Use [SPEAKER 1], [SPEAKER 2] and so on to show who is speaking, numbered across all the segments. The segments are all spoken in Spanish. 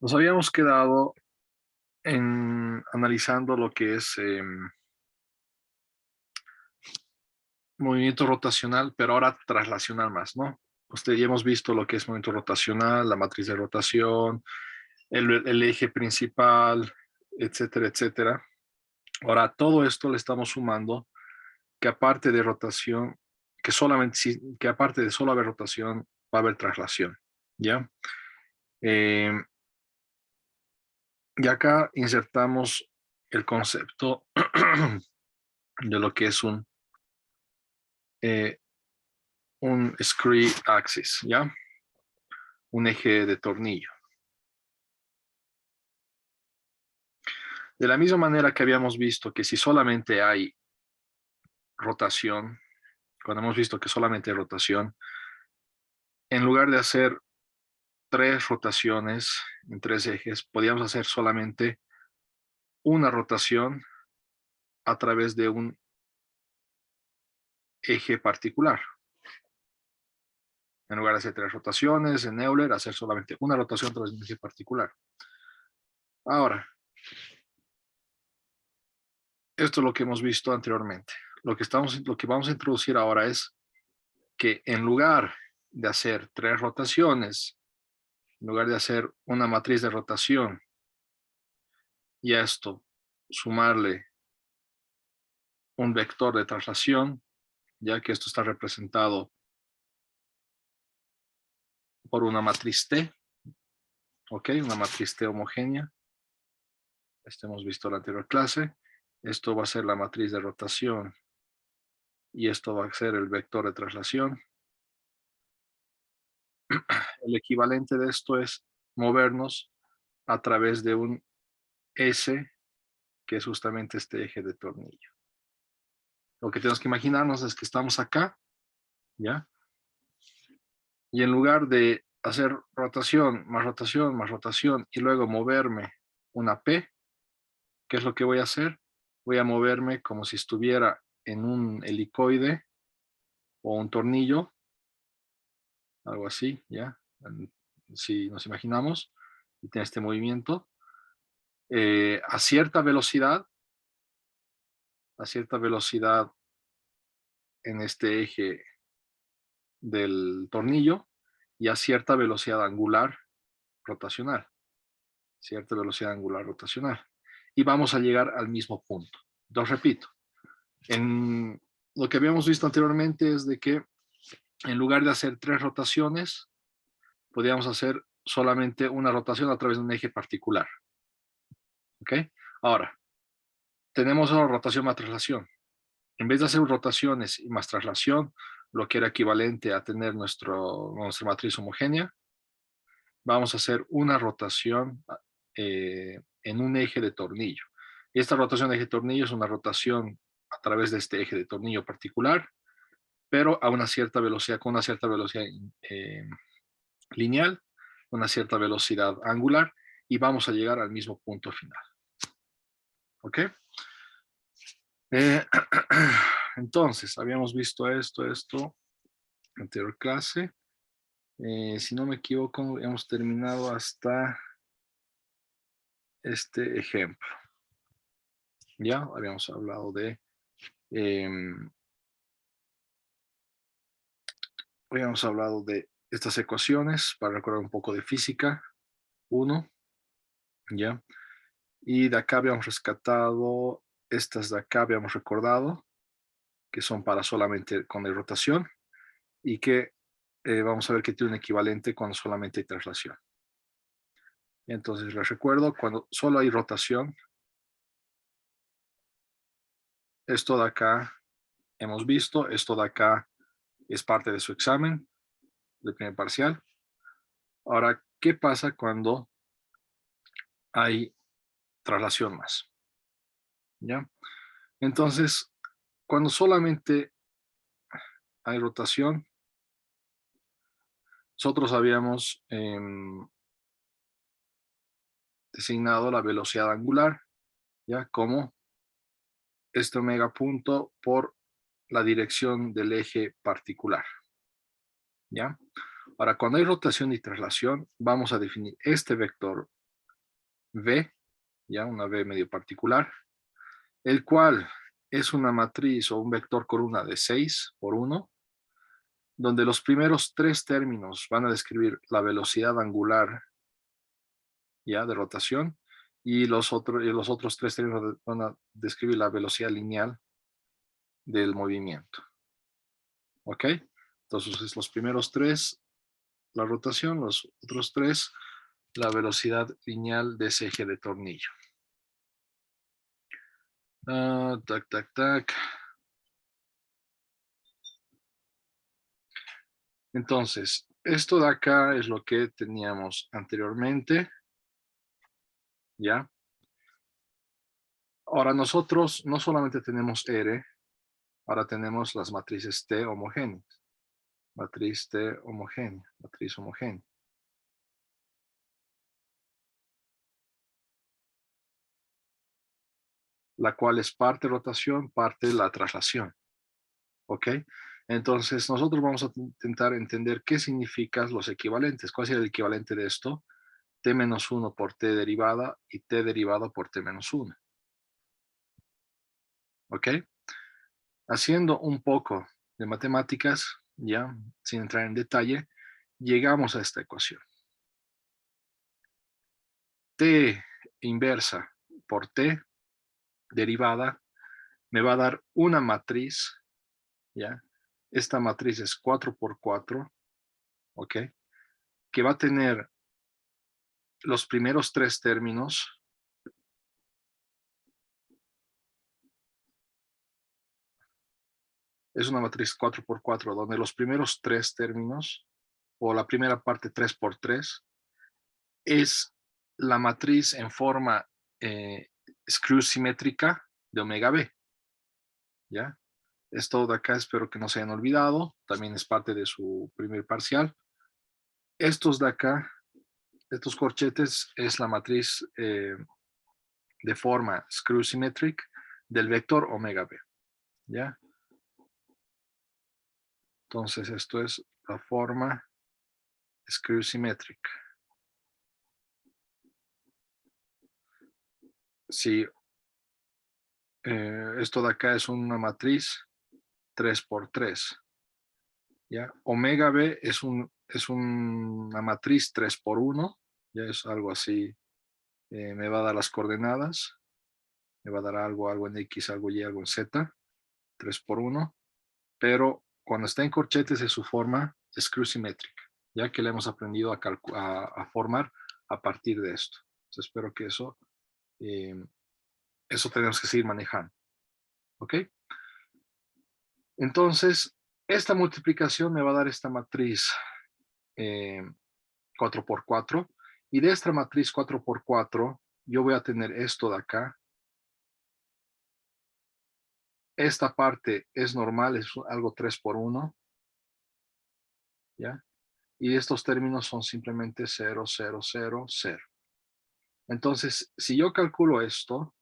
[SPEAKER 1] Nos habíamos quedado en analizando lo que es movimiento rotacional, pero ahora traslacional más, ¿no? Ya hemos visto lo que es movimiento rotacional, la matriz de rotación, el eje principal, etcétera, etcétera. Ahora, a todo esto le estamos sumando que aparte de rotación, que aparte de solo haber rotación, va a haber traslación, ¿ya? Eh, y acá insertamos el concepto de lo que es eh, un screw axis, ¿ya? Un eje de tornillo. De la misma manera que habíamos visto que si solamente hay rotación, cuando hemos visto que solamente hay rotación, en lugar de hacer tres rotaciones en tres ejes, podíamos hacer solamente una rotación a través de un eje particular. En lugar de hacer tres rotaciones en Euler, hacer solamente una rotación a través de un eje particular. Ahora, esto es lo que hemos visto anteriormente. Lo que vamos a introducir ahora es que en lugar de hacer tres rotaciones, en lugar de hacer una matriz de rotación y a esto sumarle un vector de traslación, ya que esto está representado por una matriz T, ¿ok? Una matriz T homogénea. Esto hemos visto en la anterior clase. Esto va a ser la matriz de rotación y esto va a ser el vector de traslación. El equivalente de esto es movernos a través de un S, que es justamente este eje de tornillo. Lo que tenemos que imaginarnos es que estamos acá, ¿ya? Y en lugar de hacer rotación, más rotación, más rotación, y luego moverme una P, ¿qué es lo que voy a hacer? Voy a moverme como si estuviera en un helicoide o un tornillo, algo así, ¿ya? Si nos imaginamos, y tiene este movimiento, a cierta velocidad en este eje del tornillo y a cierta velocidad angular rotacional, Y vamos a llegar al mismo punto. Entonces, repito, en lo que habíamos visto anteriormente es de que en lugar de hacer tres rotaciones, podíamos hacer solamente una rotación a través de un eje particular. ¿Ok? Ahora, tenemos ahora rotación más traslación. En vez de hacer rotaciones y más traslación, lo que era equivalente a tener nuestra matriz homogénea, vamos a hacer una rotación en un eje de tornillo. Y esta rotación de eje de tornillo es una rotación a través de este eje de tornillo particular, pero a una cierta velocidad, con una cierta velocidad lineal, una cierta velocidad angular, y vamos a llegar al mismo punto final. ¿Ok? Eh, entonces, habíamos visto esto, en anterior clase. Si no me equivoco, hemos terminado hasta este ejemplo. Ya habíamos hablado de estas ecuaciones para recordar un poco de física 1, ¿ya? Y de acá habíamos rescatado, estas de acá habíamos recordado, que son para solamente con la rotación, y que vamos a ver que tiene un equivalente cuando solamente hay traslación. Entonces les recuerdo, cuando solo hay rotación, esto de acá hemos visto, esto de acá es parte de su examen, de primer parcial. Ahora, ¿qué pasa cuando hay traslación más? ¿Ya? Entonces, cuando solamente hay rotación, nosotros habíamos designado la velocidad angular, ¿ya? Como este omega punto por la dirección del eje particular, ¿ya? Ahora, cuando hay rotación y traslación, vamos a definir este vector V, ya una V medio particular, el cual es una matriz o un vector columna de 6 por 1, donde los primeros tres términos van a describir la velocidad angular, ya, de rotación, y los otros tres términos van a describir la velocidad lineal del movimiento. ¿Ok? Entonces, los primeros tres, la rotación, los otros tres, la velocidad lineal de ese eje de tornillo. Tac, tac, tac. Entonces, esto de acá es lo que teníamos anteriormente, ¿ya? Ahora nosotros no solamente tenemos R, ahora tenemos las matrices T homogéneas. Matriz T homogénea, matriz homogénea. La cual es parte rotación, parte la traslación. ¿Ok? Entonces, nosotros vamos a intentar entender qué significan los equivalentes. ¿Cuál es el equivalente de esto? T-1 por T derivada y T derivada por T-1. ¿Ok? Haciendo un poco de matemáticas, ya, sin entrar en detalle, llegamos a esta ecuación. T inversa por T derivada me va a dar una matriz, ¿ya? Esta matriz es 4 por 4, ¿ok? Que va a tener los primeros tres términos. Es una matriz 4 por 4, donde los primeros tres términos, o la primera parte 3 por 3, es la matriz en forma screw simétrica de omega B, ¿ya? Esto de acá espero que no se hayan olvidado, también es parte de su primer parcial. Estos de acá, estos corchetes, es la matriz de forma screw symmetric del vector omega B, ¿ya? Entonces esto es la forma screw symmetric. Si esto de acá es una matriz 3 por 3, ¿ya? Omega B es una matriz 3 por 1, ya es algo así, me va a dar las coordenadas, me va a dar algo en X, algo Y, algo en Z, 3 por 1, pero cuando está en corchetes es su forma screw simétrica, ya que le hemos aprendido a formar a partir de esto. Entonces, espero que eso tenemos que seguir manejando, ¿ok? Entonces, esta multiplicación me va a dar esta matriz 4 por 4, y de esta matriz 4 por 4 yo voy a tener esto de acá. Esta parte es normal, es algo 3 por 1, ¿ya? Y estos términos son simplemente 0, 0, 0, 0. Entonces, si yo calculo esto,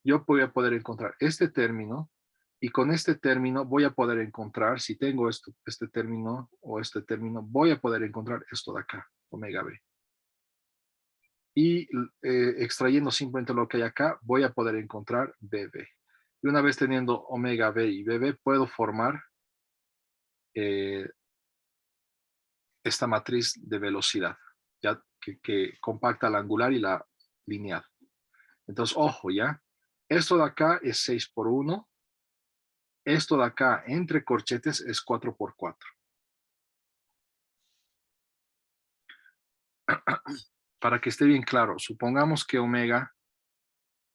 [SPEAKER 1] yo voy a poder encontrar este término, y con este término voy a poder encontrar, si tengo este término o este término, voy a poder encontrar esto de acá, omega B. Y extrayendo simplemente lo que hay acá, voy a poder encontrar BB. Y una vez teniendo omega B y BB, puedo formar esta matriz de velocidad, ya que compacta la angular y la lineal. Entonces, ojo, ¿ya? Esto de acá es 6 por 1. Esto de acá, entre corchetes, es 4 por 4. Para que esté bien claro, supongamos que omega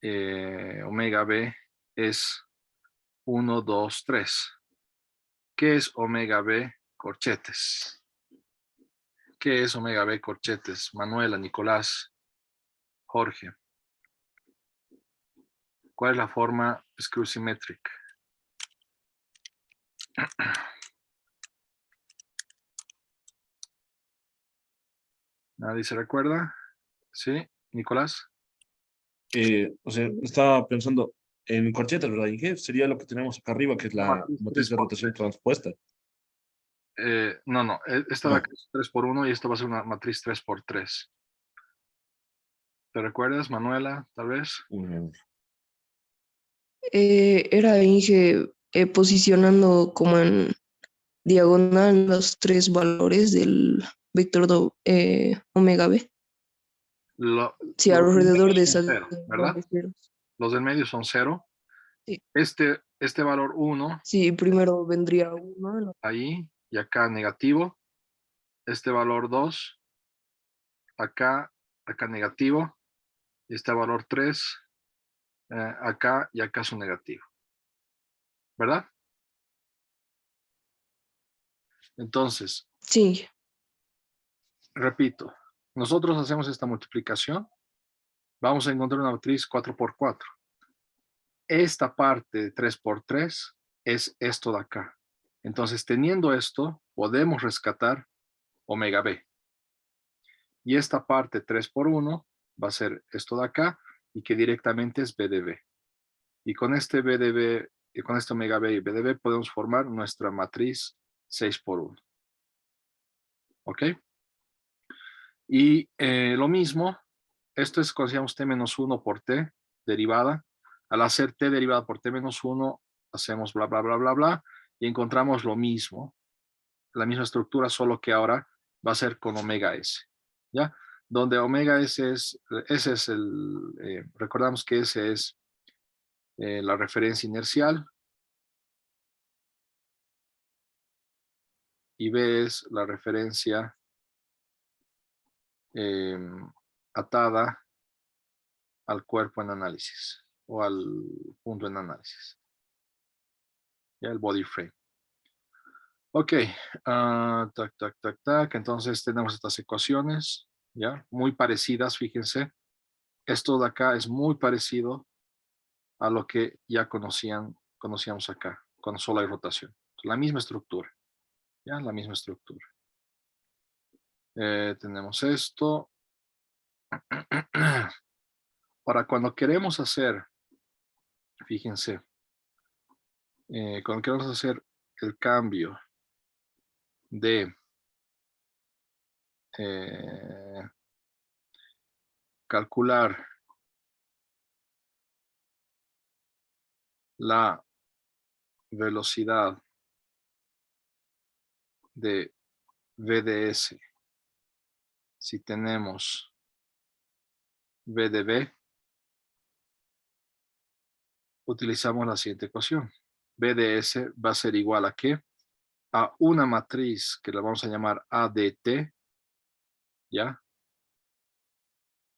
[SPEAKER 1] B es 1, 2, 3. ¿Qué es omega B corchetes? ¿Qué es omega B corchetes? Manuela, Nicolás, Jorge. ¿Cuál es la forma screw symmetric? ¿Nadie se recuerda? ¿Sí? ¿Nicolás?
[SPEAKER 2] O sea, estaba pensando en corchetes, ¿verdad? ¿Y qué sería lo que tenemos acá arriba, que es
[SPEAKER 1] La
[SPEAKER 2] la
[SPEAKER 1] matriz
[SPEAKER 2] matriz
[SPEAKER 1] 3
[SPEAKER 2] de
[SPEAKER 1] por
[SPEAKER 2] rotación
[SPEAKER 1] 3.
[SPEAKER 2] transpuesta?
[SPEAKER 1] No, esta de
[SPEAKER 2] No.
[SPEAKER 1] acá es 3 por 1 y esta va a ser una matriz 3 por 3. ¿Te recuerdas, Manuela, tal vez?
[SPEAKER 3] Era Inge posicionando como en diagonal los tres valores del vector omega b. Sí,
[SPEAKER 1] Los del
[SPEAKER 3] alrededor
[SPEAKER 1] medio
[SPEAKER 3] de
[SPEAKER 1] son
[SPEAKER 3] esas
[SPEAKER 1] cero, ¿verdad?
[SPEAKER 3] dos ceros.
[SPEAKER 1] Los del medio son 0.
[SPEAKER 3] Sí,
[SPEAKER 1] Este valor 1,
[SPEAKER 3] sí, primero vendría uno.
[SPEAKER 1] ahí, y acá negativo. Este valor 2, acá negativo. Y este valor 3, acá y acá son negativo. ¿Verdad? Entonces,
[SPEAKER 3] Sí,
[SPEAKER 1] repito, nosotros hacemos esta multiplicación. Vamos a encontrar una matriz 4 por 4. Esta parte de 3 por 3 es esto de acá. Entonces, teniendo esto, podemos rescatar omega b. Y esta parte 3 por 1 va a ser esto de acá y que directamente es b de b. Y con este b de b, y con este omega b y b de b podemos formar nuestra matriz 6 por 1. ¿Ok? Y lo mismo, esto es cuando decíamos t menos 1 por t derivada. Al hacer t derivada por t menos 1, hacemos bla, bla, bla, bla, bla, y encontramos lo mismo, la misma estructura, solo que ahora va a ser con omega s, ¿ya? Donde omega s ese es recordamos que ese es la referencia inercial, y b es la referencia atada al cuerpo en análisis, o al punto en análisis, ya el body frame. Ok, tac, tac, tac, tac. Entonces tenemos estas ecuaciones, ya, muy parecidas, fíjense. Esto de acá es muy parecido a lo que ya conocíamos acá, con solo hay rotación. La misma estructura, ya, la misma estructura. Tenemos esto. Ahora, cuando queremos hacer, fíjense, cuando queremos hacer el cambio de calcular la velocidad de VDS, si tenemos V de B, utilizamos la siguiente ecuación. V de S va a ser igual a ¿qué? A una matriz que la vamos a llamar A de T, ¿ya?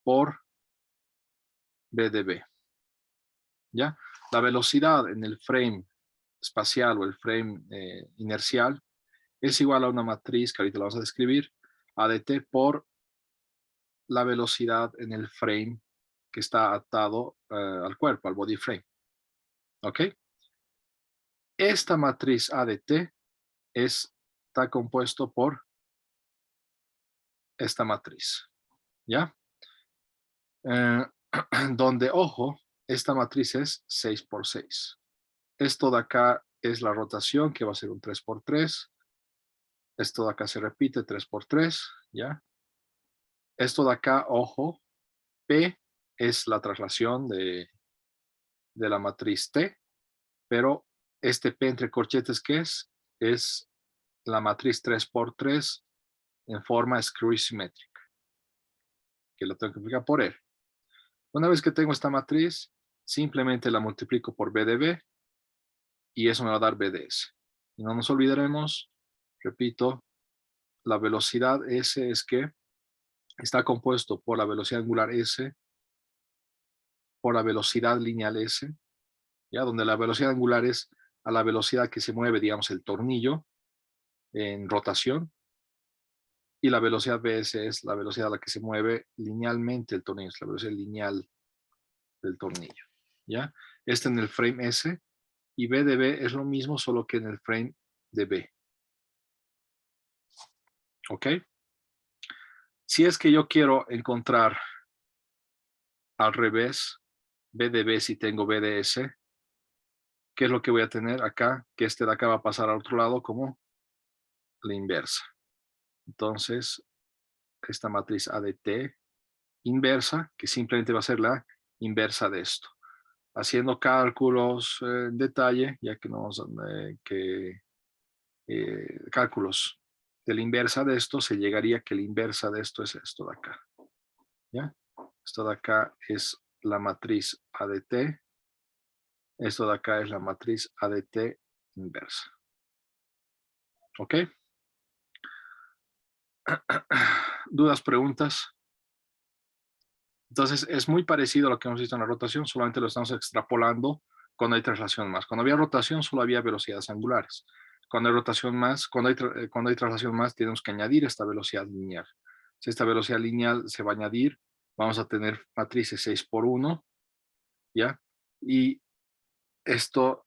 [SPEAKER 1] Por V de B, ¿ya? La velocidad en el frame espacial o el frame inercial es igual a una matriz que ahorita la vamos a describir, A de T por la velocidad en el frame que está atado al cuerpo, al body frame. ¿Ok? Esta matriz A de T está compuesto por esta matriz, ¿ya? Donde, ojo, esta matriz es 6 por 6. Esto de acá es la rotación, que va a ser un 3 por 3. Esto de acá se repite 3 por 3, ¿ya? Esto de acá, ojo, P es la traslación de la matriz T, pero este P entre corchetes, ¿qué es? Es la matriz 3 por 3 en forma screw simétrica, que lo tengo que multiplicar por R. Una vez que tengo esta matriz, simplemente la multiplico por B de B y eso me va a dar B de S. Y no nos olvidaremos, repito, la velocidad S es que está compuesto por la velocidad angular S, por la velocidad lineal S, ¿ya? Donde la velocidad angular es a la velocidad que se mueve, digamos, el tornillo en rotación, y la velocidad Bs es la velocidad a la que se mueve linealmente el tornillo, es la velocidad lineal del tornillo, ¿ya? Este en el frame S, y B de B es lo mismo, solo que en el frame de B. ¿Ok? Si es que yo quiero encontrar al revés, B de B si tengo B de S, ¿qué es lo que voy a tener acá? Que este de acá va a pasar al otro lado como la inversa. Entonces, esta matriz A de T inversa, que simplemente va a ser la inversa de esto. Haciendo cálculos en detalle, ya que no vamos a, cálculos de la inversa de esto, se llegaría que la inversa de esto es esto de acá. ¿Ya? Esto de acá es la matriz ADT. Esto de acá es la matriz ADT inversa. ¿Ok? ¿Dudas, preguntas? Entonces, es muy parecido a lo que hemos visto en la rotación, solamente lo estamos extrapolando cuando hay traslación más. Cuando había rotación, solo había velocidades angulares. Cuando hay rotación más, cuando hay traslación más, tenemos que añadir esta velocidad lineal. Si esta velocidad lineal se va a añadir, vamos a tener matrices 6 por 1, ¿ya? Y esta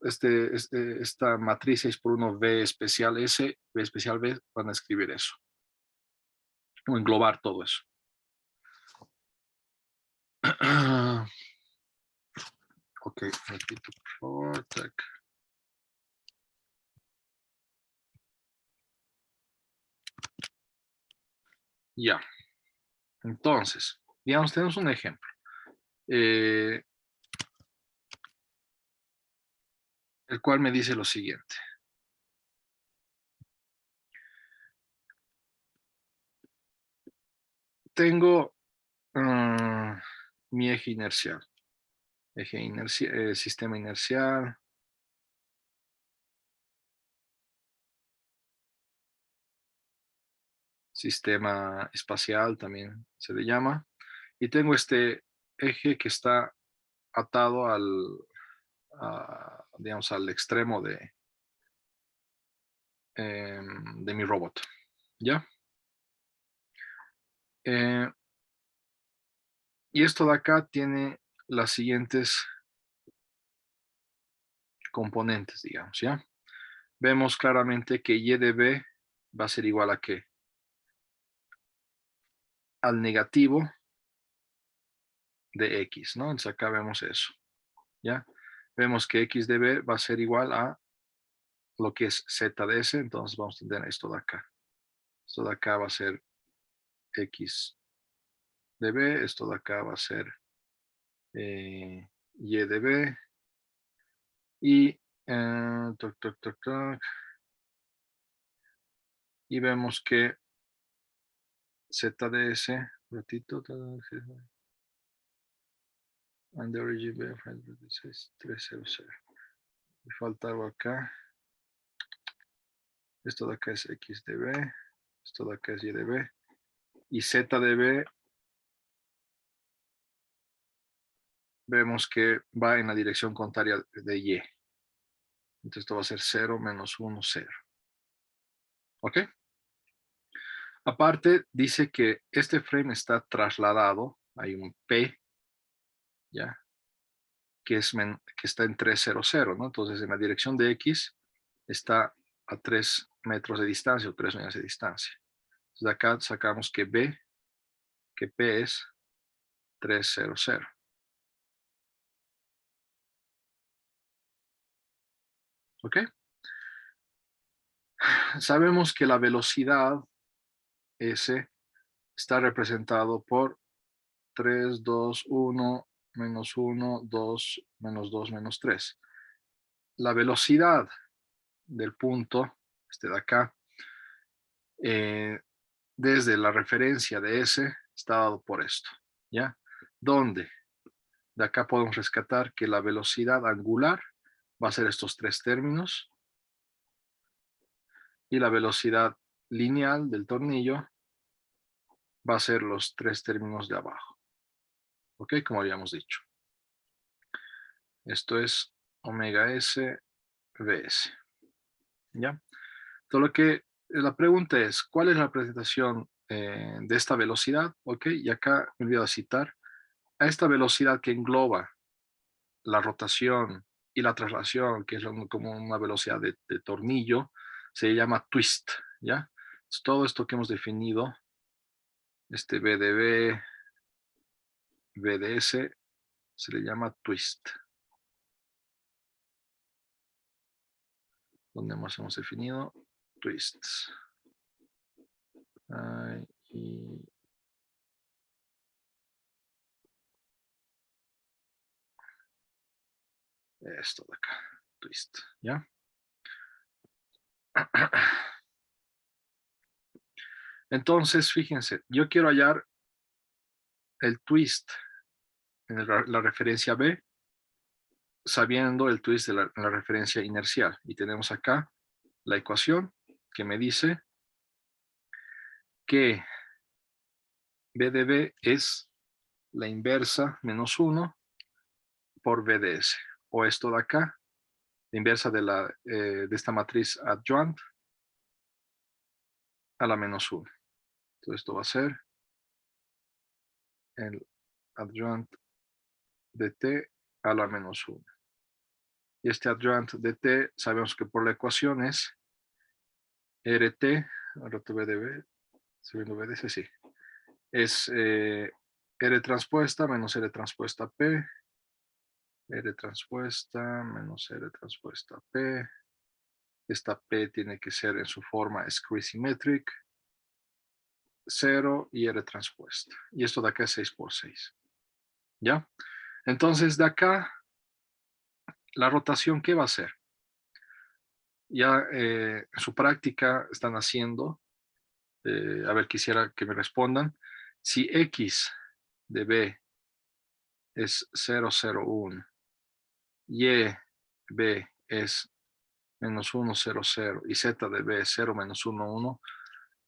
[SPEAKER 1] matriz 6 por 1 V especial S, V especial V, van a escribir eso. O englobar todo eso. Ok, repito, por favor. Tac. Ya. Entonces, digamos, tenemos un ejemplo. El cual me dice lo siguiente. Tengo mi eje inercial. Sistema inercial. Sistema espacial también se le llama. Y tengo este eje que está atado digamos, al extremo de mi robot. ¿Ya? Y esto de acá tiene las siguientes componentes, digamos, ¿ya? Vemos claramente que y de b va a ser igual a ¿qué? Al negativo de x, ¿no? Entonces acá vemos eso, ¿ya? Vemos que x de b va a ser igual a lo que es z de s, entonces vamos a tener esto de acá. Esto de acá va a ser x de b, esto de acá va a ser y de b, y y vemos que z de s, ratito, and the origin b 300. Me falta algo acá. Esto de acá es x de b, esto de acá es y de b, y z de b vemos que va en la dirección contraria de y. Entonces esto va a ser 0 menos 1, 0. ¿Ok? Aparte, dice que este frame está trasladado, hay un P, ¿ya? Que está en 3, 0, 0, ¿no? Entonces en la dirección de X está a 3 metros de distancia o 3 unidades de distancia. Entonces de acá sacamos que P es 3, 0, 0. ¿Ok? Sabemos que la velocidad S está representado por 3, 2, 1, menos 1, 2, menos 2, menos 3. La velocidad del punto, de acá, desde la referencia de S, está dado por esto, ¿ya? Donde de acá podemos rescatar que la velocidad angular va a ser estos tres términos y la velocidad lineal del tornillo va a ser los tres términos de abajo. ¿Ok? Como habíamos dicho. Esto es omega S, Vs. ¿Ya? Todo lo que la pregunta es, ¿cuál es la representación de esta velocidad? ¿Ok? Y acá me olvido citar. A esta velocidad que engloba la rotación y la traslación, que es como una velocidad de tornillo, se llama twist, ¿ya? Entonces, todo esto que hemos definido, este B de B, V de S, se le llama twist. Donde más hemos definido twists. Y Esto de acá, twist, ¿ya? Entonces, fíjense, yo quiero hallar el twist en la referencia B, sabiendo el twist de la referencia inercial. Y tenemos acá la ecuación que me dice que B de B es la inversa menos 1 por B de S. O esto de acá, la inversa de esta matriz adjoint a la menos 1. Entonces esto va a ser el adjoint de T a la menos 1. Y este adjoint de T, sabemos que por la ecuación es RT, B de B, sabiendo B de S, sí. Es R transpuesta menos R transpuesta P, R transpuesta menos R transpuesta P. Esta P tiene que ser en su forma scree-symmetric, 0 y R transpuesta. Y esto de acá es 6 por 6. ¿Ya? Entonces, de acá, la rotación, ¿qué va a hacer? Ya en su práctica están haciendo, a ver, quisiera que me respondan, si X de B es 0, 0, 1, Y B es menos 1, 0, 0 y Z de B es 0, menos 1, 1,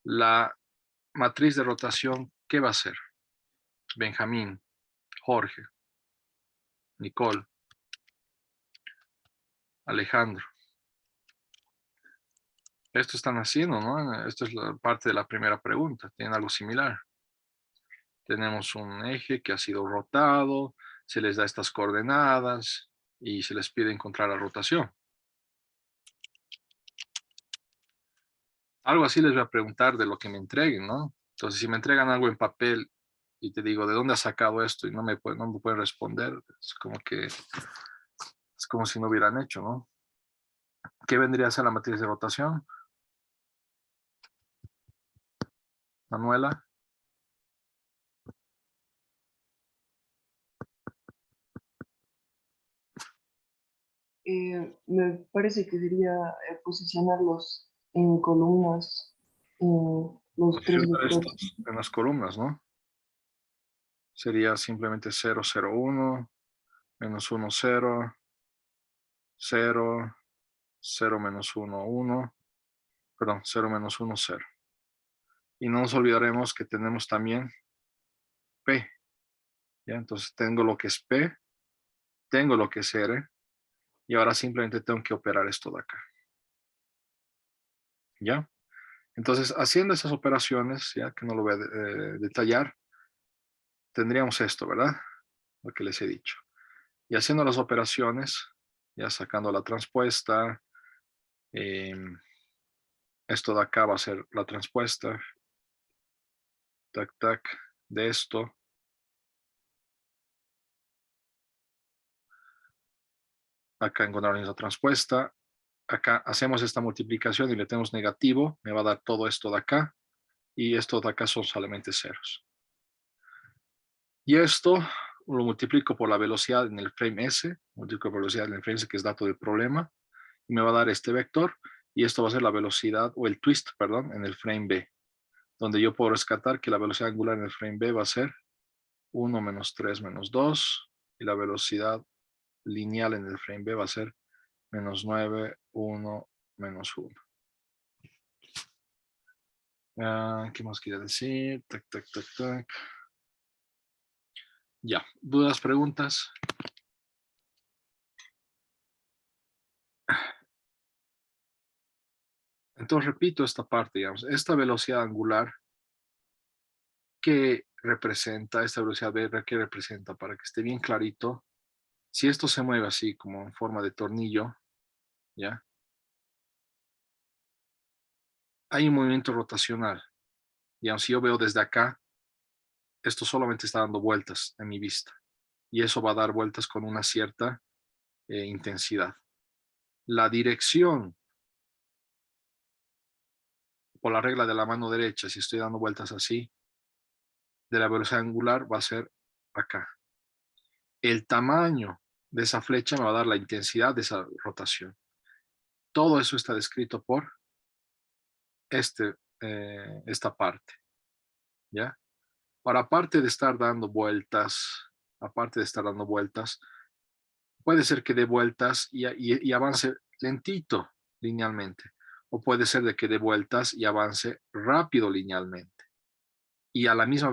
[SPEAKER 1] la matriz de rotación, ¿qué va a ser? Benjamín, Jorge, Nicole, Alejandro. Esto están haciendo, ¿no? Esto es la parte de la primera pregunta. Tienen algo similar. Tenemos un eje que ha sido rotado, se les da estas coordenadas y se les pide encontrar la rotación. Algo así les voy a preguntar de lo que me entreguen, ¿no? Entonces, si me entregan algo en papel y te digo, ¿de dónde has sacado esto? Y no me pueden responder, es como si no hubieran hecho, ¿no? ¿Qué vendría a ser la matriz de rotación? Manuela.
[SPEAKER 3] Me parece que sería posicionarlos en columnas, los tres
[SPEAKER 1] Posicionar
[SPEAKER 3] vectores.
[SPEAKER 1] estos en las columnas, ¿no? Sería simplemente 0, 0, 1, menos 1, 0, 0, 0 menos 1, 1, perdón, 0 menos 1, 0. Y no nos olvidaremos que tenemos también P, ¿ya? Entonces tengo lo que es P, tengo lo que es R, y ahora simplemente tengo que operar esto de acá, ¿ya? Entonces, haciendo esas operaciones, ya que no lo voy a detallar, tendríamos esto, ¿verdad? Lo que les he dicho. Y haciendo las operaciones, ya sacando la transpuesta, esto de acá va a ser la transpuesta, tac, tac, de esto. Acá encontramos la transpuesta. Acá hacemos esta multiplicación y le tenemos negativo. Me va a dar todo esto de acá. Y esto de acá son solamente ceros. Y esto lo multiplico por la velocidad en el frame S. Multiplico por la velocidad en el frame S, que es dato del problema. Y me va a dar este vector. Y esto va a ser la velocidad, o el twist, perdón, en el frame B. Donde yo puedo rescatar que la velocidad angular en el frame B va a ser 1 menos 3 menos 2. Y la velocidad lineal en el frame B va a ser menos 9, 1, menos 1. ¿Qué más quería decir? Tac, tac, tac, tac. Ya, ¿dudas, preguntas? Entonces repito esta parte, digamos, esta velocidad angular, ¿qué representa? Esta velocidad B, ¿qué representa? Para que esté bien clarito, si esto se mueve así como en forma de tornillo, ¿ya? Hay un movimiento rotacional. Digamos, si yo veo desde acá, esto solamente está dando vueltas en mi vista. Y eso va a dar vueltas con una cierta intensidad. La dirección, por la regla de la mano derecha, si estoy dando vueltas así, de la velocidad angular va a ser acá. El tamaño de esa flecha me va a dar la intensidad de esa rotación. Todo eso está descrito por esta parte, ¿ya? Ahora, aparte de estar dando vueltas, puede ser que dé vueltas y avance lentito linealmente, o puede ser de que dé vueltas y avance rápido linealmente, y a la misma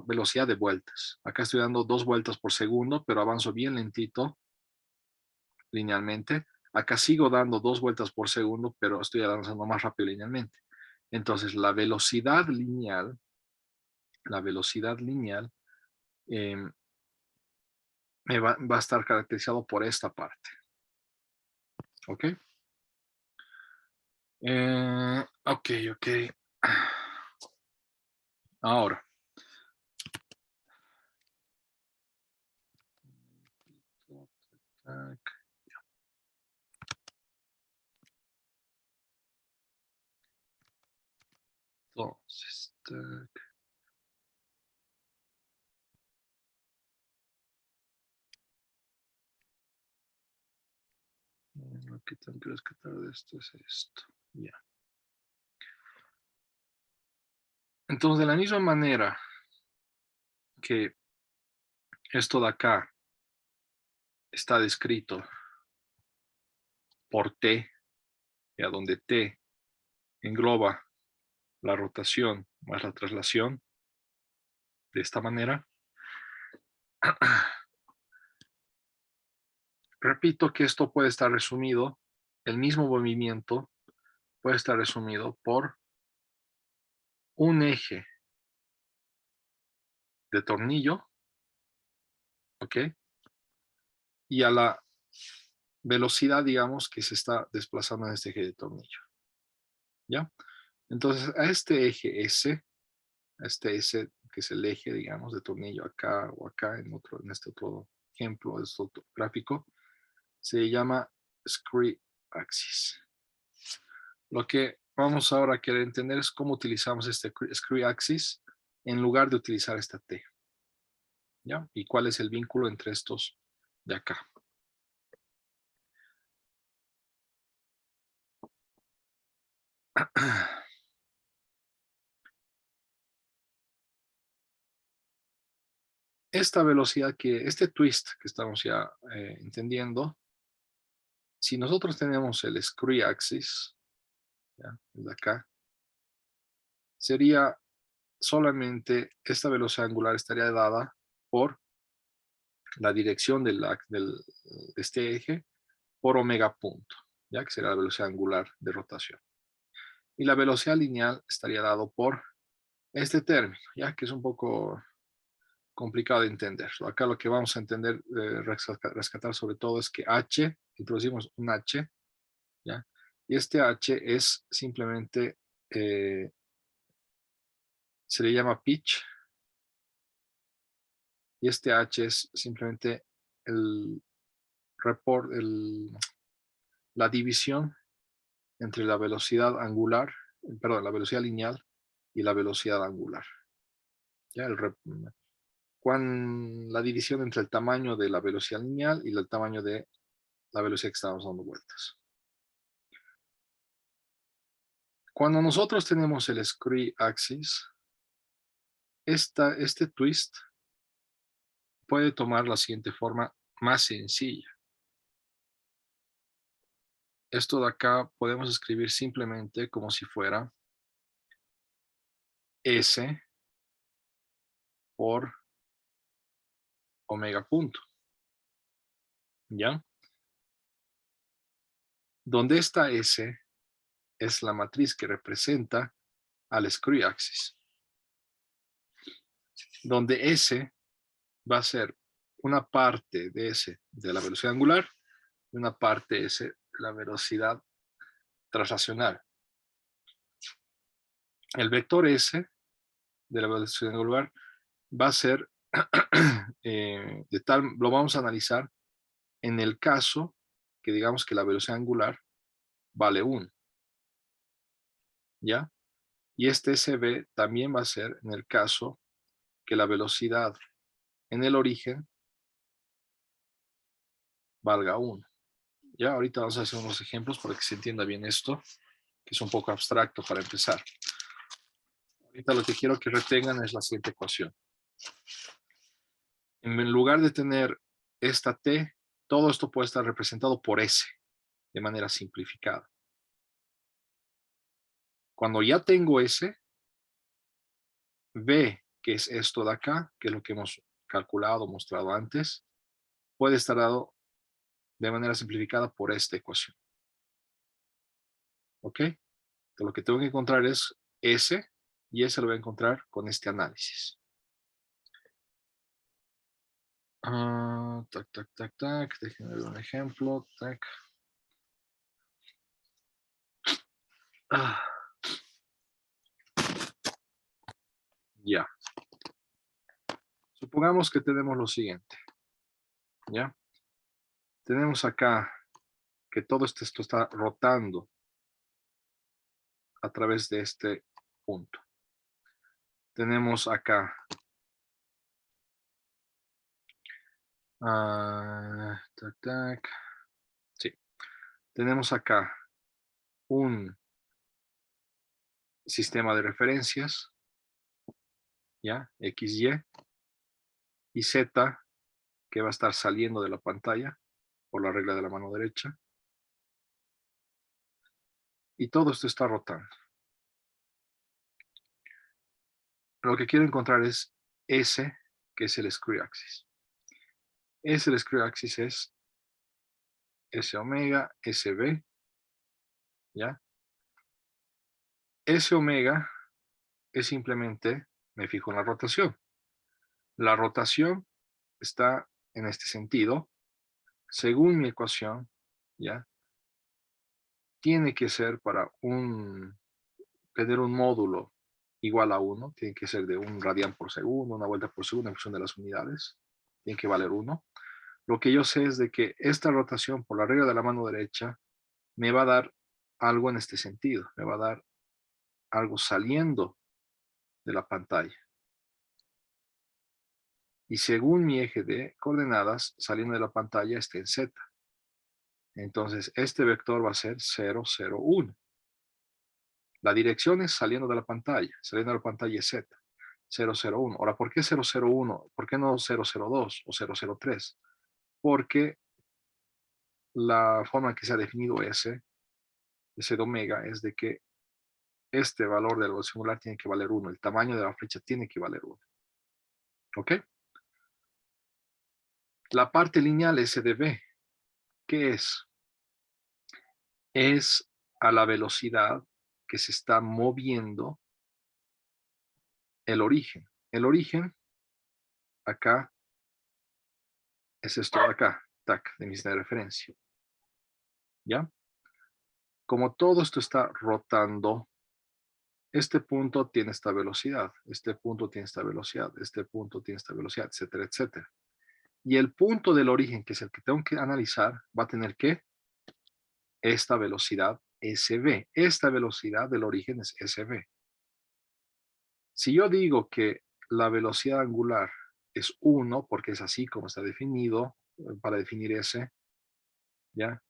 [SPEAKER 1] velocidad de vueltas. Acá estoy dando 2 vueltas por segundo, pero avanzo bien lentito linealmente. Acá sigo dando 2 vueltas por segundo, pero estoy avanzando más rápido linealmente. Entonces, la velocidad lineal eh, va a estar caracterizado por esta parte. ¿Ok? Ok. Ahora. Entonces, lo que tengo que rescatar de esto es esto. Ya. Entonces, de la misma manera que esto de acá está descrito por T, ya donde T engloba la rotación más la traslación, de esta manera. Repito que esto puede estar resumido, el mismo movimiento puede estar resumido por un eje de tornillo, ¿ok? Y a la velocidad, digamos, que se está desplazando en este eje de tornillo, ¿ya? Entonces, a este eje S, que es el eje, digamos, de tornillo acá o acá, en este otro ejemplo, este otro gráfico, se llama screw axis. Lo que vamos ahora a querer entender es cómo utilizamos este screw axis en lugar de utilizar esta T, ¿ya? Y cuál es el vínculo entre estos de acá. Esta velocidad este twist que estamos ya entendiendo, si nosotros tenemos el screw axis, ¿ya? De acá, sería solamente esta velocidad angular estaría dada por la dirección de este eje por omega punto, ya que será la velocidad angular de rotación. Y la velocidad lineal estaría dado por este término, ya que es un poco complicado de entender. Acá lo que vamos a entender, rescatar sobre todo es que H, introducimos un H, ¿ya? Y este H es simplemente, se le llama pitch, y este H es simplemente la división entre la velocidad angular, perdón, la velocidad lineal y la velocidad angular. ¿Ya? La división entre el tamaño de la velocidad lineal y el tamaño de la velocidad que estamos dando vueltas. Cuando nosotros tenemos el screw axis, este twist puede tomar la siguiente forma más sencilla. Esto de acá podemos escribir simplemente como si fuera S por omega punto. ¿Ya? Donde esta S es la matriz que representa al screw axis. Donde S va a ser una parte de S de la velocidad angular y una parte S de la velocidad traslacional. El vector S de la velocidad angular va a ser, lo vamos a analizar en el caso que digamos que la velocidad angular vale 1. ¿Ya? Y este SB también va a ser en el caso que la velocidad en el origen valga 1. Ya, ahorita vamos a hacer unos ejemplos para que se entienda bien esto, que es un poco abstracto para empezar. Ahorita lo que quiero que retengan es la siguiente ecuación. En lugar de tener esta t, todo esto puede estar representado por s, de manera simplificada. Cuando ya tengo s, b, que es esto de acá, que es lo que hemos calculado, mostrado antes, puede estar dado de manera simplificada por esta ecuación. ¿Ok? Entonces, lo que tengo que encontrar es S, y ese lo voy a encontrar con este análisis. Tac, tac, tac, tac. Déjenme ver un ejemplo. Tac. Ya. Supongamos que tenemos lo siguiente. ¿Ya? Tenemos acá que todo esto está rotando a través de este punto. Tenemos acá tac, tac. Sí. Tenemos acá un sistema de referencias, ¿ya? X, y Z, que va a estar saliendo de la pantalla por la regla de la mano derecha. Y todo esto está rotando. Lo que quiero encontrar es S, que es el screw axis. S, el screw axis es S omega, SB, ¿ya? S omega es simplemente, me fijo en la rotación. La rotación está en este sentido, según mi ecuación, ¿ya? Tiene que ser para tener un módulo igual a 1, tiene que ser de 1 radián por segundo, una vuelta por segundo en función de las unidades, tiene que valer 1. Lo que yo sé es de que esta rotación por la regla de la mano derecha me va a dar algo en este sentido, me va a dar algo saliendo de la pantalla. Y según mi eje de coordenadas, saliendo de la pantalla está en Z. Entonces, este vector va a ser 0, 0, 1. La dirección es saliendo de la pantalla. Saliendo de la pantalla es Z. 0, 0, 1. Ahora, ¿por qué 0, 0, 1? ¿Por qué no 0, 0, 2 o 0, 0, 3? Porque la forma en que se ha definido S de omega, es de que este valor del valor singular tiene que valer 1. El tamaño de la flecha tiene que valer 1. ¿Ok? La parte lineal S de B, ¿qué es? Es a la velocidad que se está moviendo el origen. El origen, acá, es esto de acá, tac, de mi de referencia. ¿Ya? Como todo esto está rotando, este punto tiene esta velocidad, este punto tiene esta velocidad, este punto tiene esta velocidad, etcétera, etcétera. Y el punto del origen, que es el que tengo que analizar, va a tener que esta velocidad SB. Esta velocidad del origen es SB. Si yo digo que la velocidad angular es 1, porque es así como está definido, para definir S, ¿ya?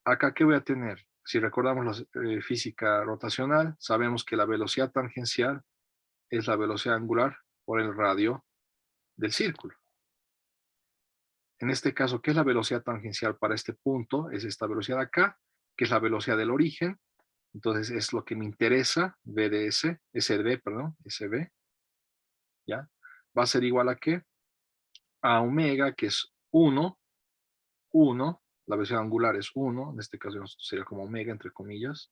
[SPEAKER 1] Acá, ¿qué voy a tener? Si recordamos la física rotacional, sabemos que la velocidad tangencial es la velocidad angular por el radio del círculo. En este caso, ¿qué es la velocidad tangencial para este punto? Es esta velocidad acá, que es la velocidad del origen. Entonces, es lo que me interesa, V de S, SB, perdón, SB, ¿ya? Va a ser igual a ¿qué? A omega, que es 1, la velocidad angular es 1, en este caso sería como omega, entre comillas,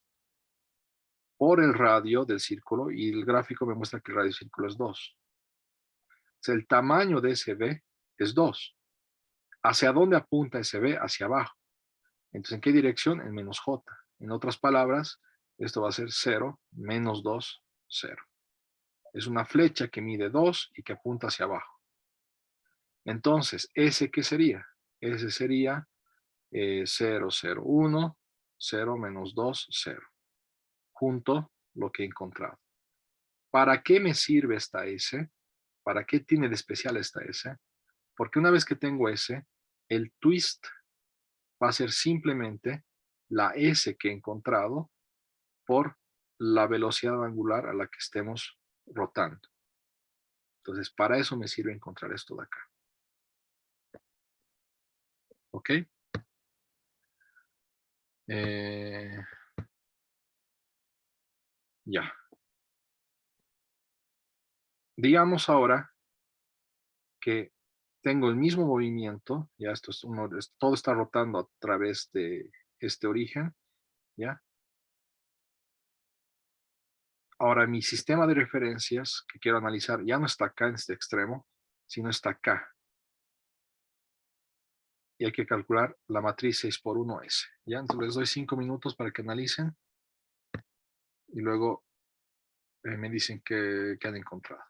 [SPEAKER 1] por el radio del círculo, y el gráfico me muestra que el radio del círculo es 2. O sea, el tamaño de SB es 2. ¿Hacia dónde apunta SB? Hacia abajo. Entonces, ¿en qué dirección? En menos J. En otras palabras, esto va a ser 0, menos 2, 0. Es una flecha que mide 2 y que apunta hacia abajo. Entonces, ¿S qué sería? S sería 0, 0, 1, 0, menos 2, 0. Junto lo que he encontrado. ¿Para qué me sirve esta S? ¿Para qué tiene de especial esta S? Porque una vez que tengo S, el twist va a ser simplemente la S que he encontrado por la velocidad angular a la que estemos rotando. Entonces, para eso me sirve encontrar esto de acá. ¿Ok? Ya. Digamos ahora que tengo el mismo movimiento, ya esto es todo está rotando a través de este origen, ¿ya? Ahora mi sistema de referencias que quiero analizar ya no está acá en este extremo, sino está acá. Y hay que calcular la matriz 6 por 1S. ¿Ya? Entonces les doy 5 minutos para que analicen y luego me dicen que han encontrado.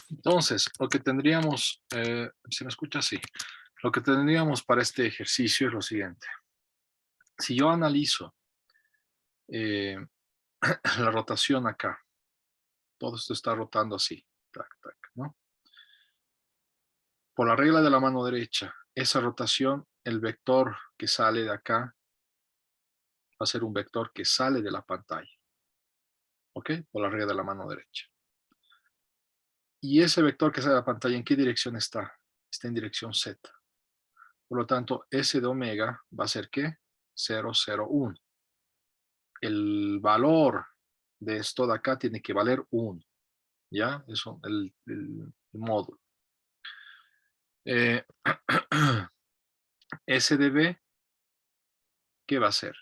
[SPEAKER 1] Entonces, lo que tendríamos, ¿se me escucha? Sí. Lo que tendríamos para este ejercicio es lo siguiente. Si yo analizo eh, la rotación acá, todo esto está rotando así, tac, tac, ¿no? Por la regla de la mano derecha, esa rotación, el vector que sale de acá, va a ser un vector que sale de la pantalla, ¿ok? Por la regla de la mano derecha. Y ese vector que sale de la pantalla, ¿en qué dirección está? Está en dirección Z. Por lo tanto, S de omega va a ser ¿qué? 0, 0, 1. El valor de esto de acá tiene que valer 1. ¿Ya? Eso, el módulo. S de B, ¿qué va a ser?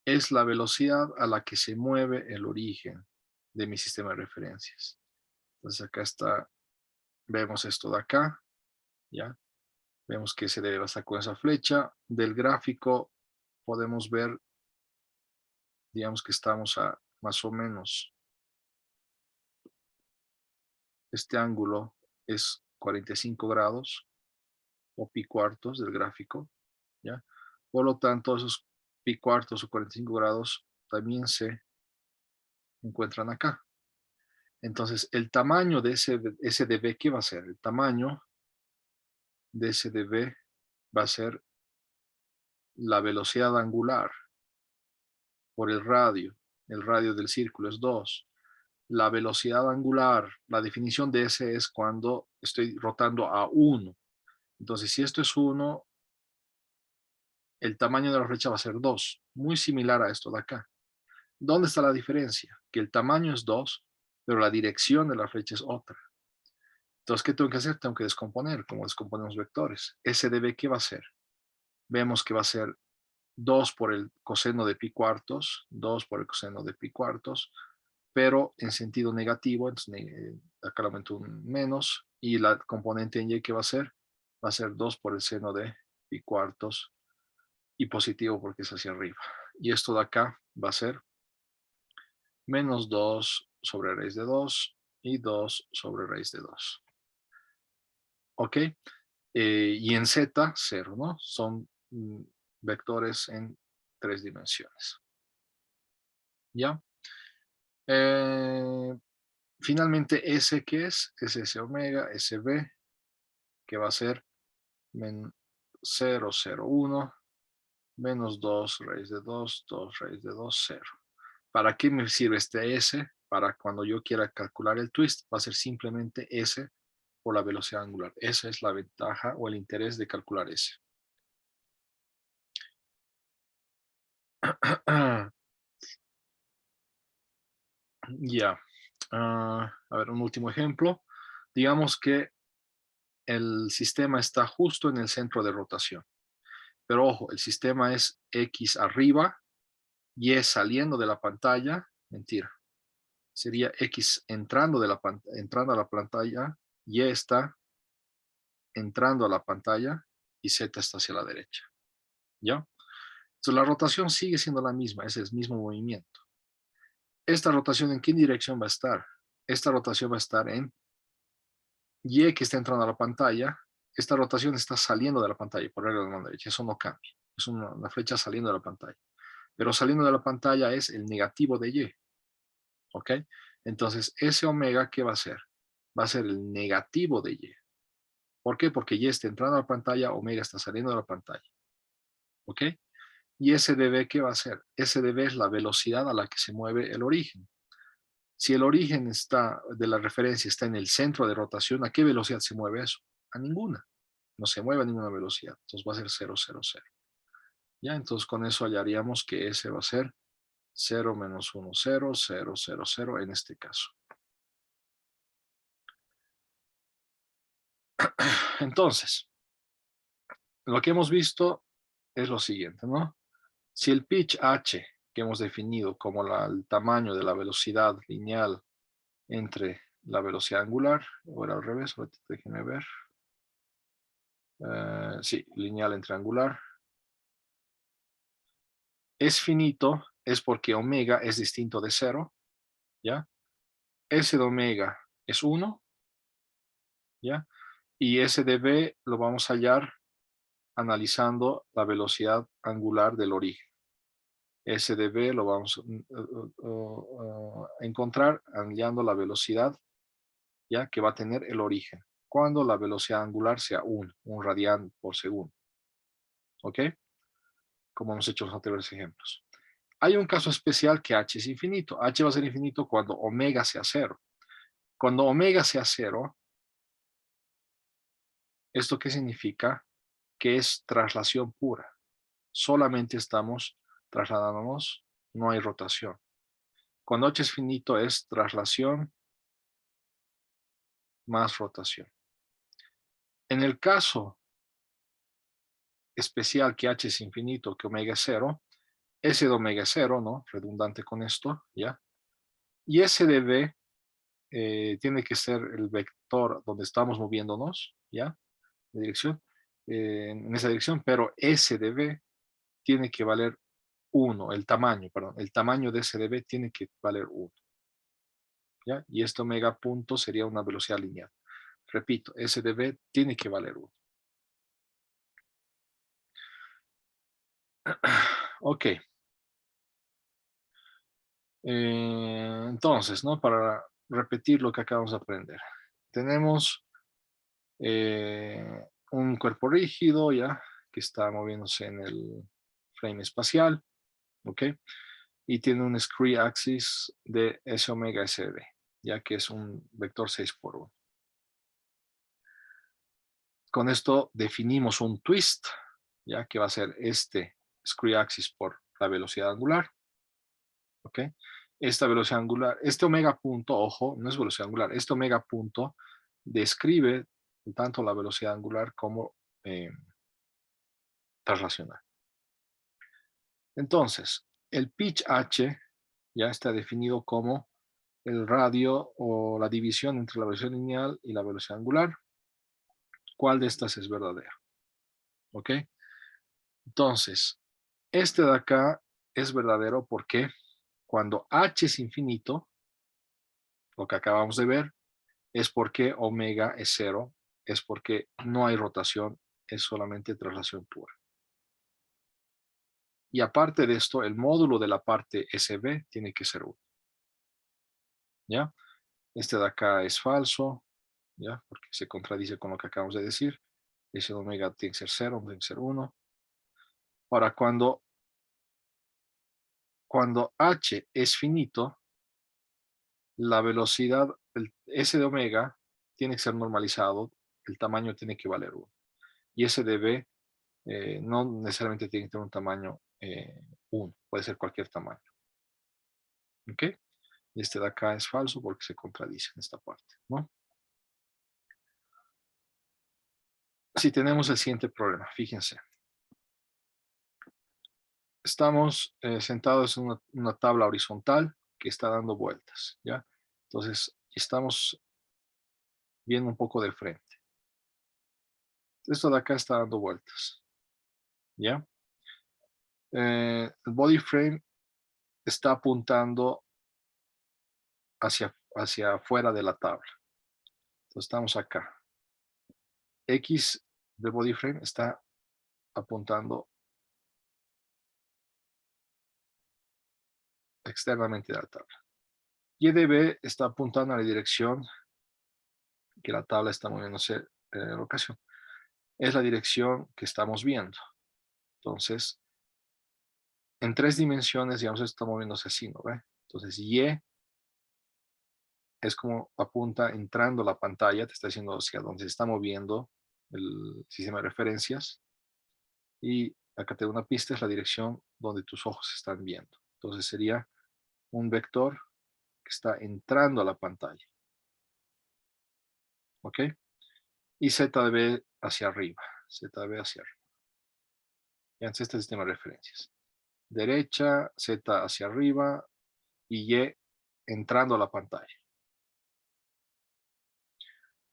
[SPEAKER 1] Es la velocidad a la que se mueve el origen de mi sistema de referencias. Entonces acá está, vemos esto de acá, ¿ya? Vemos que se debe estar con esa flecha. Del gráfico podemos ver, digamos que estamos a más o menos, este ángulo es 45 grados o pi cuartos del gráfico, ¿ya? Por lo tanto, esos pi cuartos o 45 grados también se encuentran acá. Entonces, el tamaño de ese de B, ¿qué va a ser? El tamaño de ese de B va a ser la velocidad angular por el radio. El radio del círculo es 2. La velocidad angular, la definición de ese es cuando estoy rotando a 1. Entonces, si esto es 1, el tamaño de la flecha va a ser 2. Muy similar a esto de acá. ¿Dónde está la diferencia? Que el tamaño es 2, pero la dirección de la flecha es otra. Entonces, ¿qué tengo que hacer? Tengo que descomponer, como descomponemos vectores. S de B, ¿qué va a ser? Vemos que va a ser 2 por el coseno de pi cuartos, 2 por el coseno de pi cuartos, pero en sentido negativo, entonces acá le aumento un menos, y la componente en Y, ¿qué va a ser? Va a ser 2 por el seno de pi cuartos, y positivo porque es hacia arriba. Y esto de acá va a ser menos 2 sobre raíz de 2 y 2 sobre raíz de 2. ¿Ok? Y en Z, 0, ¿no? Son vectores en 3 dimensiones. ¿Ya? Finalmente, S, ¿qué es? Es S omega, SB, que va a ser 0, 0, 1, menos 2 raíz de 2, 2 raíz de 2, 0. ¿Para qué me sirve este S? Para cuando yo quiera calcular el twist, va a ser simplemente S por la velocidad angular. Esa es la ventaja o el interés de calcular S. Ya. A ver, un último ejemplo. Digamos que el sistema está justo en el centro de rotación. Pero ojo, el sistema es X arriba, Y saliendo de la pantalla. Mentira. Sería X entrando a la pantalla, Y está entrando a la pantalla y Z está hacia la derecha. ¿Ya? Entonces la rotación sigue siendo la misma, es el mismo movimiento. ¿Esta rotación en qué dirección va a estar? Esta rotación va a estar en Y, que está entrando a la pantalla. Esta rotación está saliendo de la pantalla por regla de la mano derecha, eso no cambia. Es una flecha saliendo de la pantalla. Pero saliendo de la pantalla es el negativo de Y. ¿Ok? Entonces, ese omega, ¿qué va a ser? Va a ser el negativo de Y. ¿Por qué? Porque Y está entrando a la pantalla, omega está saliendo de la pantalla. ¿Ok? Y S de B, ¿qué va a ser? S de B es la velocidad a la que se mueve el origen. Si el origen de la referencia está en el centro de rotación, ¿a qué velocidad se mueve eso? A ninguna. No se mueve a ninguna velocidad. Entonces va a ser 0, 0, 0. ¿Ya? Entonces con eso hallaríamos que S va a ser 0 menos 1, 0, 0, 0, 0 en este caso. Entonces, lo que hemos visto es lo siguiente, ¿no? Si el pitch h, que hemos definido como el tamaño de la velocidad lineal entre la velocidad angular, ahora al revés, déjenme ver. Sí, lineal entre angular. Es finito, es porque omega es distinto de 0, ¿ya? S de omega es 1, ¿ya? Y SdV lo vamos a hallar analizando la velocidad angular del origen. SdV lo vamos a encontrar hallando la velocidad, ya que va a tener el origen, cuando la velocidad angular sea 1 radián por segundo. ¿Ok? Como hemos hecho en los anteriores ejemplos. Hay un caso especial que h es infinito. H va a ser infinito cuando omega sea 0. Cuando omega sea 0, ¿esto qué significa? Que es traslación pura. Solamente estamos trasladándonos, no hay rotación. Cuando h es finito es traslación más rotación. En el caso especial que h es infinito, que omega es 0, S de omega es 0, ¿no? Redundante con esto, ¿ya? Y S de V tiene que ser el vector donde estamos moviéndonos, ¿ya? De dirección, en esa dirección, pero S de V tiene que valer 1, el tamaño de S de V tiene que valer 1, ¿ya? Y este omega punto sería una velocidad lineal. Repito, S de V tiene que valer 1. Ok. Entonces, ¿no? Para repetir lo que acabamos de aprender. Tenemos un cuerpo rígido, ¿ya? Que está moviéndose en el frame espacial, ¿ok? Y tiene un scree axis de S omega SB, ya que es un vector 6 por 1. Con esto definimos un twist, ya que va a ser este scree axis por la velocidad angular, ¿ok? Esta velocidad angular, este omega punto, ojo, no es velocidad angular, este omega punto describe tanto la velocidad angular como traslacional. Entonces, el pitch h ya está definido como el radio o la división entre la velocidad lineal y la velocidad angular. ¿Cuál de estas es verdadero? ¿Ok? Entonces, este de acá es verdadero porque cuando h es infinito, lo que acabamos de ver, es porque omega es 0, es porque no hay rotación, es solamente traslación pura. Y aparte de esto, el módulo de la parte SB tiene que ser 1. ¿Ya? Este de acá es falso, ¿ya? Porque se contradice con lo que acabamos de decir. Ese omega tiene que ser 0, tiene que ser 1. Ahora, cuando h es finito, la velocidad, el S de omega, tiene que ser normalizado, el tamaño tiene que valer 1. Y S de B no necesariamente tiene que tener un tamaño 1, puede ser cualquier tamaño. ¿Ok? Y este de acá es falso porque se contradice en esta parte, ¿no? Si tenemos el siguiente problema, fíjense. Estamos sentados en una tabla horizontal que está dando vueltas, ¿ya? Entonces, estamos viendo un poco de frente. Esto de acá está dando vueltas, ¿ya? El body frame está apuntando hacia afuera de la tabla. Entonces, estamos acá. X del body frame está apuntando externamente de la tabla. Y de B está apuntando a la dirección que la tabla está moviéndose en la ocasión. Es la dirección que estamos viendo. Entonces, en 3 dimensiones, digamos, está moviéndose así, ¿no ve? Entonces, Y es como apunta entrando la pantalla, te está diciendo hacia dónde se está moviendo el sistema de referencias. Y acá te da una pista, es la dirección donde tus ojos están viendo. Entonces, sería un vector que está entrando a la pantalla. ¿Ok? Y Z de B hacia arriba. Z de B hacia arriba. Y antes este sistema de referencias. Derecha, Z hacia arriba y Y entrando a la pantalla.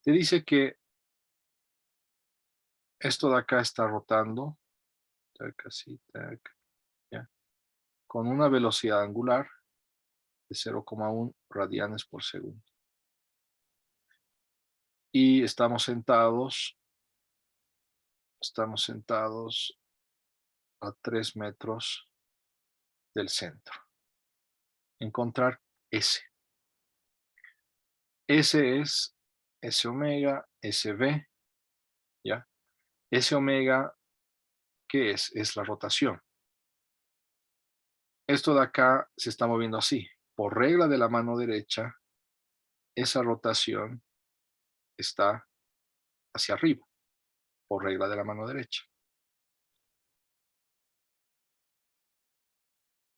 [SPEAKER 1] Te dice que esto de acá está rotando, tac, así, tac, ¿ya? Con una velocidad angular de 0,1 radianes por segundo. y estamos sentados a 3 metros del centro. Encontrar S. S es S omega, SV, ¿ya? S omega, ¿qué es? Es la rotación. Esto de acá se está moviendo así. Por regla de la mano derecha, esa rotación está hacia arriba, por regla de la mano derecha.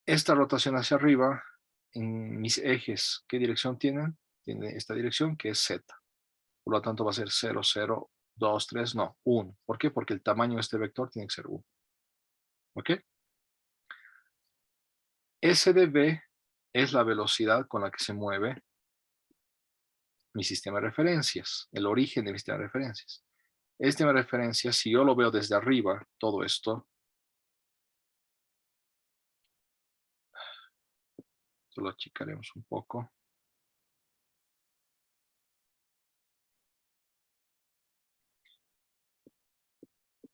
[SPEAKER 1] Esta rotación hacia arriba, en mis ejes, ¿qué dirección tienen? Tiene esta dirección que es Z. Por lo tanto va a ser 0, 0, 2, 3, no, 1. ¿Por qué? Porque el tamaño de este vector tiene que ser 1. ¿Ok? S de B es la velocidad con la que se mueve mi sistema de referencias, el origen de mi sistema de referencias. El sistema de referencias, si yo lo veo desde arriba, todo esto, lo achicaremos un poco.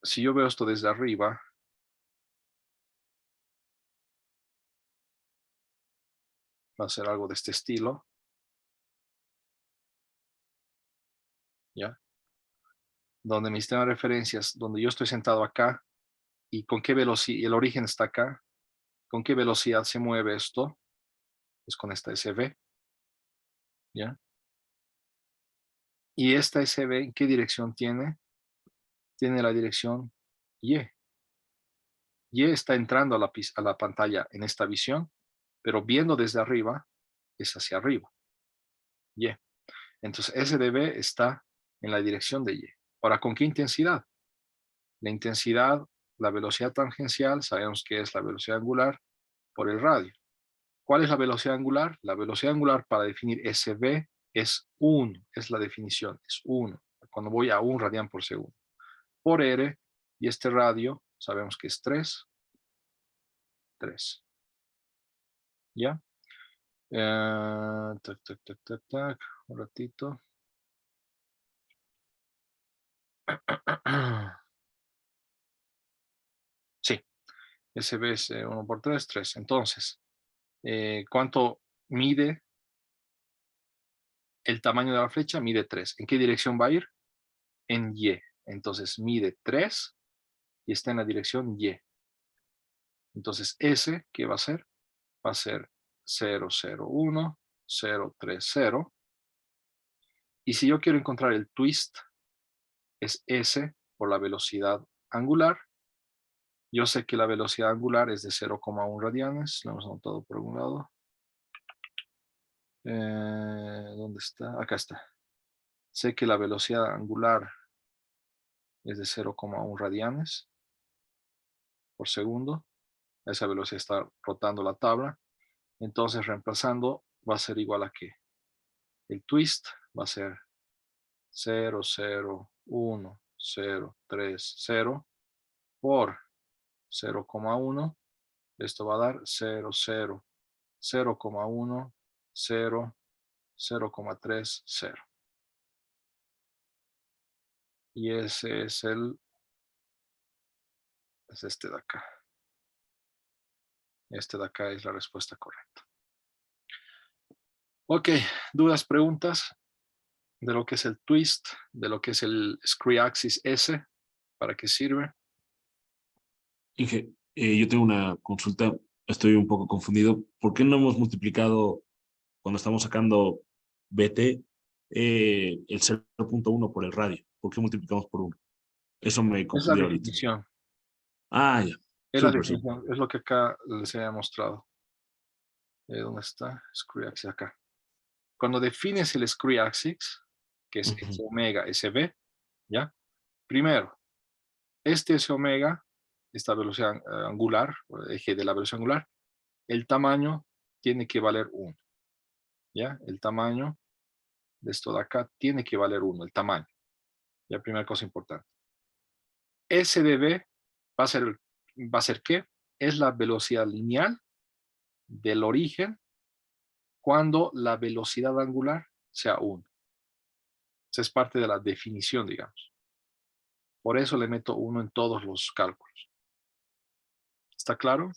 [SPEAKER 1] Si yo veo esto desde arriba, va a ser algo de este estilo. ¿Ya? Donde mi sistema de referencias, donde yo estoy sentado acá, y con qué velocidad, el origen está acá, con qué velocidad se mueve esto, pues con esta SV, ¿ya? Y esta SV, ¿en qué dirección tiene? Tiene la dirección Y. Y está entrando a la pantalla en esta visión, pero viendo desde arriba, es hacia arriba. Y. Entonces, S de B está en la dirección de Y. Ahora, ¿con qué intensidad? La intensidad, la velocidad tangencial, sabemos que es la velocidad angular por el radio. ¿Cuál es la velocidad angular? La velocidad angular para definir SB es 1, es la definición, es 1, cuando voy a 1 radian por segundo. Por R, y este radio, sabemos que es 3. ¿Ya? Tac, tac, tac, tac, tac, un ratito. Sí, SB es 1 por 3, 3. Entonces, ¿cuánto mide el tamaño de la flecha? Mide 3. ¿En qué dirección va a ir? En Y. Entonces, mide 3 y está en la dirección Y. Entonces, S, ¿qué va a ser? Va a ser 0, 0, 1, 0, 3, 0. Y si yo quiero encontrar el twist, es S por la velocidad angular. Yo sé que la velocidad angular es de 0,1 radianes. Lo hemos anotado por algún lado. ¿Dónde está? Acá está. Sé que la velocidad angular es de 0,1 radianes por segundo. A esa velocidad está rotando la tabla. Entonces, reemplazando, va a ser igual a ¿qué? El twist va a ser 0, 0, 1, 0, 3, 0 por 0,1. Esto va a dar 0, 0, 0,1, 0, 0,3, 0. Y ese es este de acá. Este de acá es la respuesta correcta. Ok, dudas, preguntas de lo que es el twist, de lo que es el screw axis S, ¿para qué sirve?
[SPEAKER 2] Inge, yo tengo una consulta, estoy un poco confundido. ¿Por qué no hemos multiplicado cuando estamos sacando BT el 0,1 por el radio? ¿Por qué multiplicamos por 1? Eso me
[SPEAKER 1] Es la
[SPEAKER 2] confundió ahorita.
[SPEAKER 1] definición.
[SPEAKER 2] Ah, ya.
[SPEAKER 1] Es la
[SPEAKER 2] Súper, súper.
[SPEAKER 1] definición, es lo que acá les había mostrado. ¿Dónde está? Screw axis acá. Cuando defines el screw axis, que es S omega SB, ¿ya? Primero, este S omega, esta velocidad angular, o el eje de la velocidad angular, el tamaño tiene que valer 1, ¿ya? El tamaño de esto de acá tiene que valer 1, el tamaño. Ya, primera cosa importante. S de B va a ser ¿qué? Es la velocidad lineal del origen cuando la velocidad angular sea 1. Esa es parte de la definición, digamos. Por eso le meto 1 en todos los cálculos. ¿Está claro?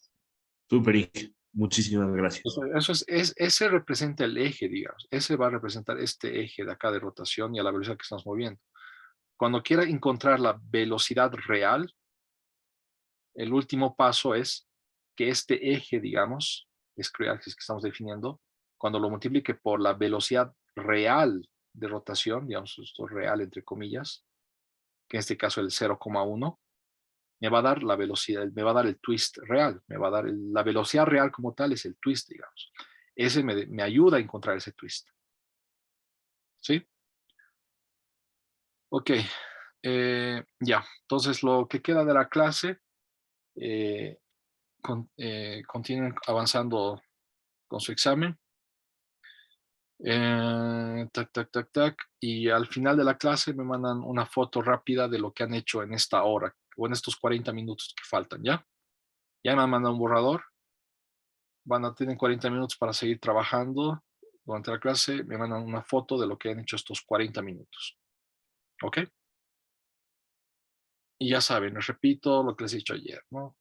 [SPEAKER 2] Súper, Ige. Muchísimas gracias.
[SPEAKER 1] Ese representa el eje, digamos. Ese va a representar este eje de acá de rotación y a la velocidad que estamos moviendo. Cuando quiera encontrar la velocidad real, el último paso es que este eje, digamos, axis que estamos definiendo, cuando lo multiplique por la velocidad real de rotación, digamos, esto es real entre comillas, que en este caso es el 0,1, me va a dar la velocidad, me va a dar el twist real, me va a dar la velocidad real como tal es el twist, digamos. Ese me ayuda a encontrar ese twist. ¿Sí? Ok. Ya. Entonces, lo que queda de la clase, continúen avanzando con su examen. Tac, tac, tac, tac. Y al final de la clase me mandan una foto rápida de lo que han hecho en esta hora o en estos 40 minutos que faltan, ¿ya? Ya me han mandado un borrador. Tienen 40 minutos para seguir trabajando durante la clase. Me mandan una foto de lo que han hecho estos 40 minutos. ¿Ok? Y ya saben, les repito lo que les he dicho ayer, ¿no?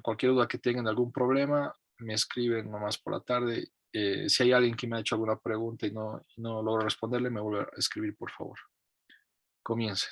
[SPEAKER 1] Cualquier duda que tengan, algún problema, me escriben nomás por la tarde. Si hay alguien que me ha hecho alguna pregunta y no logro responderle, me vuelve a escribir, por favor. Comiencen.